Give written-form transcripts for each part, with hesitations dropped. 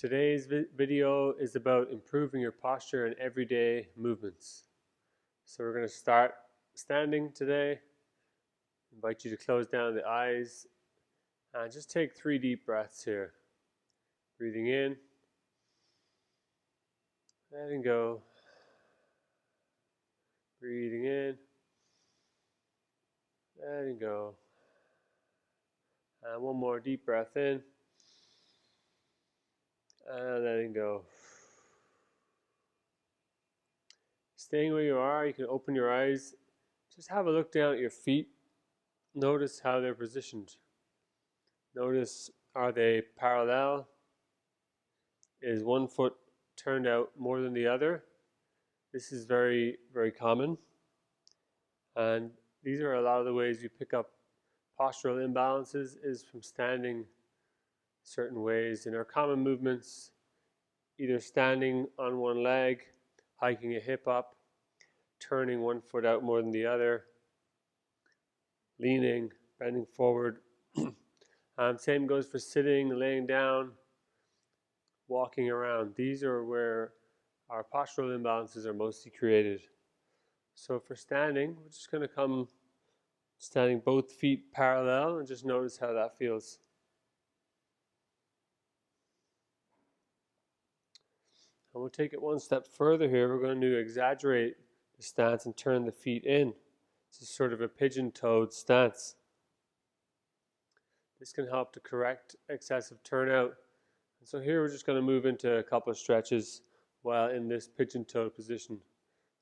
Today's video is about improving your posture and everyday movements. So we're going to start standing today. I invite you to close down the eyes and just take 3 deep breaths here. Breathing in, letting go. Breathing in, letting go. And one more deep breath in and letting go. Staying where you are, you can open your eyes. Just have a look down at your feet. Notice how they're positioned. Notice, are they parallel? Is one foot turned out more than the other? This is very, very common. And these are a lot of the ways you pick up postural imbalances is from standing certain ways in our common movements, either standing on one leg, hiking a hip up, turning one foot out more than the other, leaning, bending forward. Same goes for sitting, laying down, walking around. These are where our postural imbalances are mostly created. So for standing, we're just going to come standing both feet parallel and just notice how that feels. And we'll take it one step further here. We're going to exaggerate the stance and turn the feet in. This is sort of a pigeon-toed stance. This can help to correct excessive turnout. And so here we're just going to move into a couple of stretches while in this pigeon-toed position.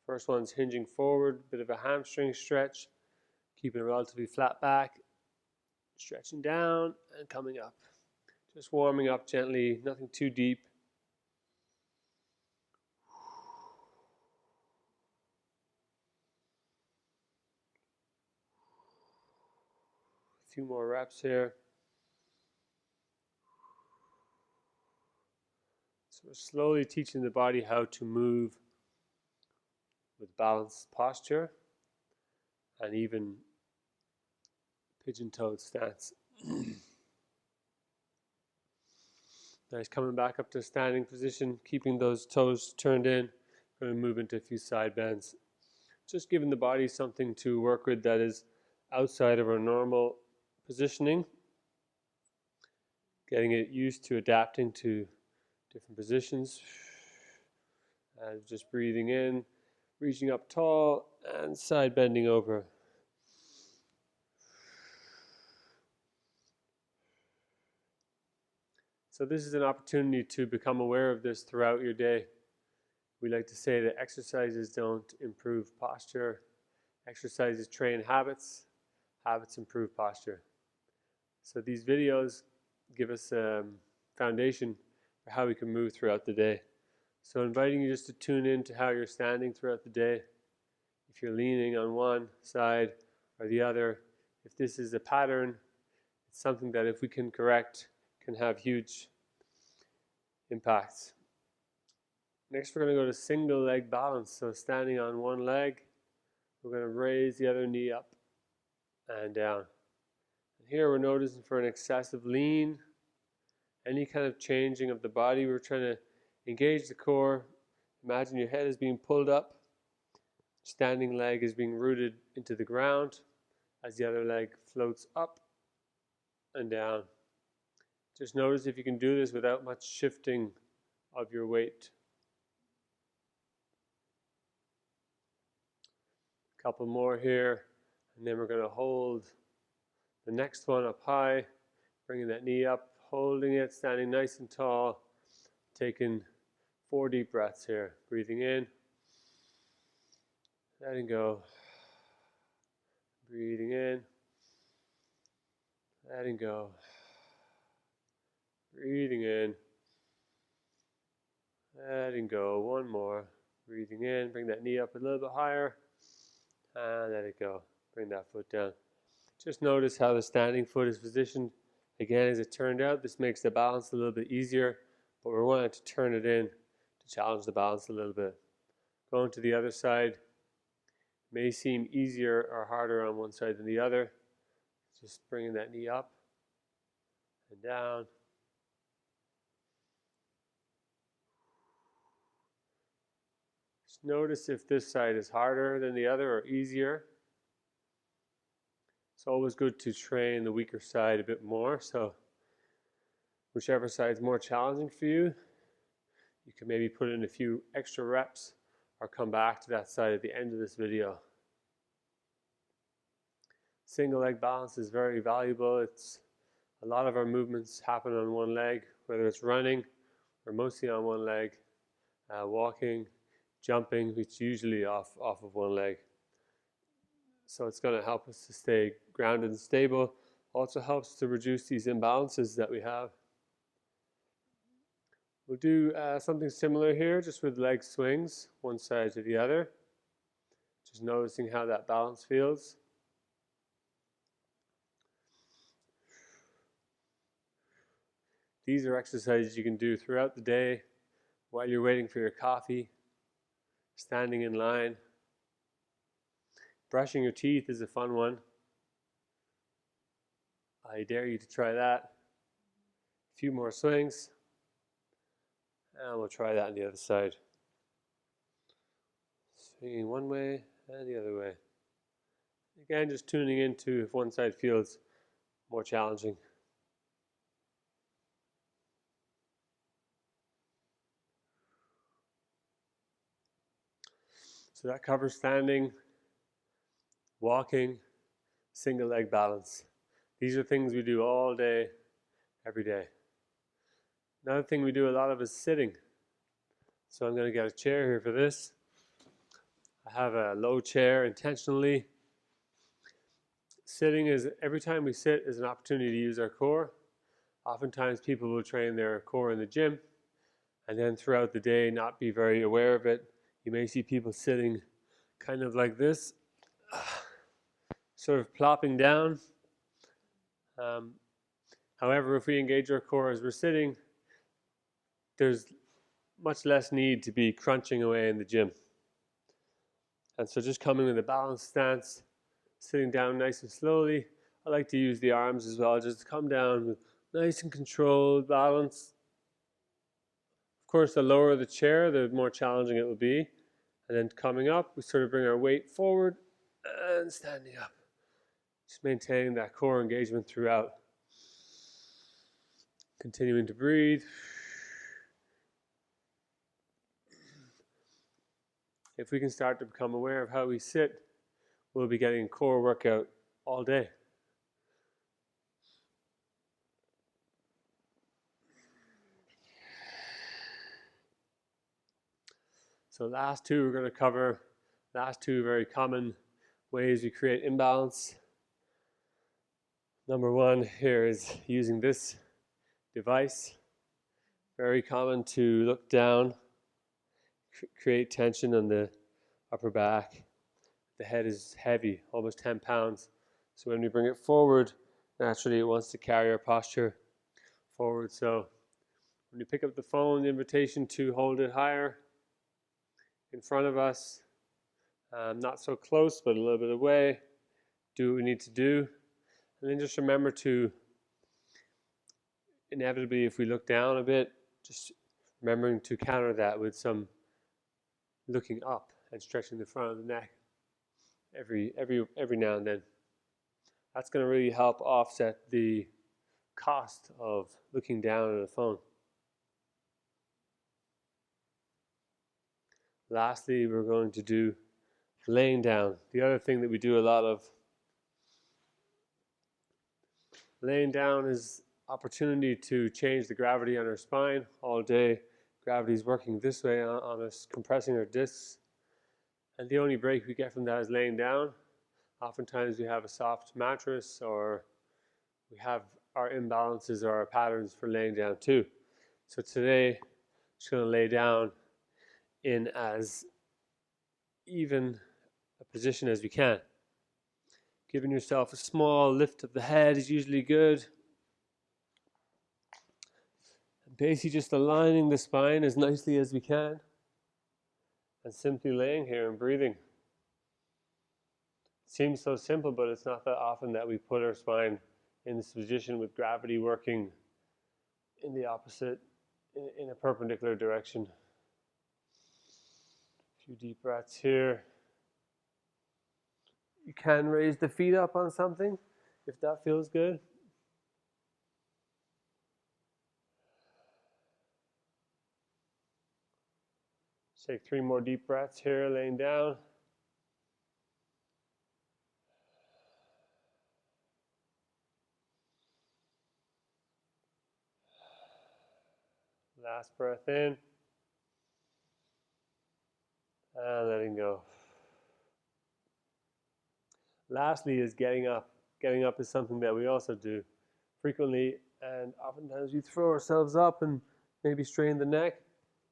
First one's hinging forward, bit of a hamstring stretch, keeping a relatively flat back, stretching down and coming up. Just warming up gently, nothing too deep. A few more reps here. So we're slowly teaching the body how to move with balanced posture and even pigeon-toed stance. Nice, coming back up to a standing position, keeping those toes turned in. Going to move into a few side bends. Just giving the body something to work with that is outside of our normal positioning. Getting it used to adapting to different positions. And just breathing in, reaching up tall and side bending over. So this is an opportunity to become aware of this throughout your day. We like to say that exercises don't improve posture. Exercises train habits. Habits improve posture. So these videos give us a foundation for how we can move throughout the day. So inviting you just to tune in to how you're standing throughout the day. If you're leaning on one side or the other, if this is a pattern, it's something that if we can correct, can have huge impacts. Next, we're going to go to single leg balance. So standing on one leg, we're going to raise the other knee up and down. And here we're noticing for an excessive lean, any kind of changing of the body, we're trying to engage the core. Imagine your head is being pulled up. Standing leg is being rooted into the ground as the other leg floats up and down. Just notice if you can do this without much shifting of your weight. A couple more here, and then we're going to hold the next one up high, bringing that knee up, holding it, standing nice and tall, taking 4 deep breaths here. Breathing in, letting go, breathing in, letting go, breathing in, letting go. One more. Breathing in, bring that knee up a little bit higher, and let it go. Bring that foot down. Just notice how the standing foot is positioned. Again, as it turned out, this makes the balance a little bit easier, but we're wanting to turn it in to challenge the balance a little bit. Going to the other side may seem easier or harder on one side than the other. Just bringing that knee up and down. Just notice if this side is harder than the other or easier. It's always good to train the weaker side a bit more, so whichever side is more challenging for you, you can maybe put in a few extra reps or come back to that side at the end of this video. Single leg balance is very valuable. A lot of our movements happen on one leg, whether it's running or mostly on one leg, walking, jumping, it's usually off of one leg. So it's going to help us to stay grounded and stable. Also helps to reduce these imbalances that we have. We'll do something similar here, just with leg swings, one side to the other. Just noticing how that balance feels. These are exercises you can do throughout the day, while you're waiting for your coffee, standing in line. Brushing your teeth is a fun one. I dare you to try that. A few more swings. And we'll try that on the other side. Swinging one way and the other way. Again, just tuning into if one side feels more challenging. So that covers standing, walking, single leg balance. These are things we do all day, every day. Another thing we do a lot of is sitting. So I'm going to get a chair here for this. I have a low chair intentionally. Sitting is, every time we sit is an opportunity to use our core. Oftentimes people will train their core in the gym and then throughout the day not be very aware of it. You may see people sitting kind of like this, sort of plopping down. However, if we engage our core as we're sitting, there's much less need to be crunching away in the gym. And so just coming with a balanced stance, sitting down nice and slowly. I like to use the arms as well, just to come down with nice and controlled balance. Of course, the lower the chair, the more challenging it will be. And then coming up, we sort of bring our weight forward and standing up. Just maintaining that core engagement throughout. Continuing to breathe. If we can start to become aware of how we sit, we'll be getting a core workout all day. So last two we're going to cover, last two very common ways we create imbalance. Number one here is using this device. Very common to look down, create tension on the upper back. The head is heavy, almost 10 pounds. So when we bring it forward, naturally it wants to carry our posture forward. So when you pick up the phone, the invitation to hold it higher in front of us, not so close, but a little bit away. Do what we need to do. And then just remember to, inevitably, if we look down a bit, just remembering to counter that with some looking up and stretching the front of the neck every now and then. That's going to really help offset the cost of looking down at a phone. Lastly, we're going to do laying down. The other thing that we do a lot of. Laying down is opportunity to change the gravity on our spine all day. Gravity is working this way on us, compressing our discs. And the only break we get from that is laying down. Oftentimes we have a soft mattress, or we have our imbalances or our patterns for laying down too. So today, I'm just going to lay down in as even a position as we can. Giving yourself a small lift of the head is usually good. And basically just aligning the spine as nicely as we can. And simply laying here and breathing. It seems so simple, but it's not that often that we put our spine in this position with gravity working in the opposite, in a perpendicular direction. few deep breaths here. You can raise the feet up on something if that feels good. Take 3 more deep breaths here, laying down. Last breath in. And letting go. Lastly is getting up. Getting up is something that we also do frequently, and oftentimes we throw ourselves up and maybe strain the neck.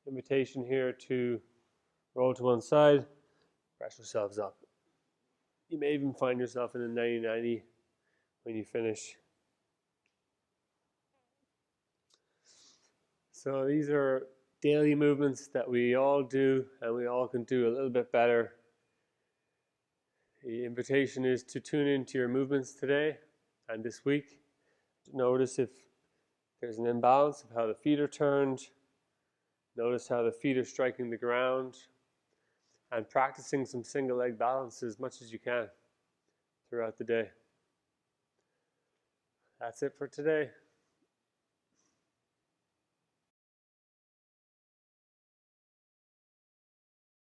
Invitation here to roll to one side, press yourselves up. You may even find yourself in a 90-90 when you finish. So these are daily movements that we all do, and we all can do a little bit better. The invitation is to tune into your movements today and this week. Notice if there's an imbalance of how the feet are turned. Notice how the feet are striking the ground, and practicing some single leg balance as much as you can throughout the day. That's it for today.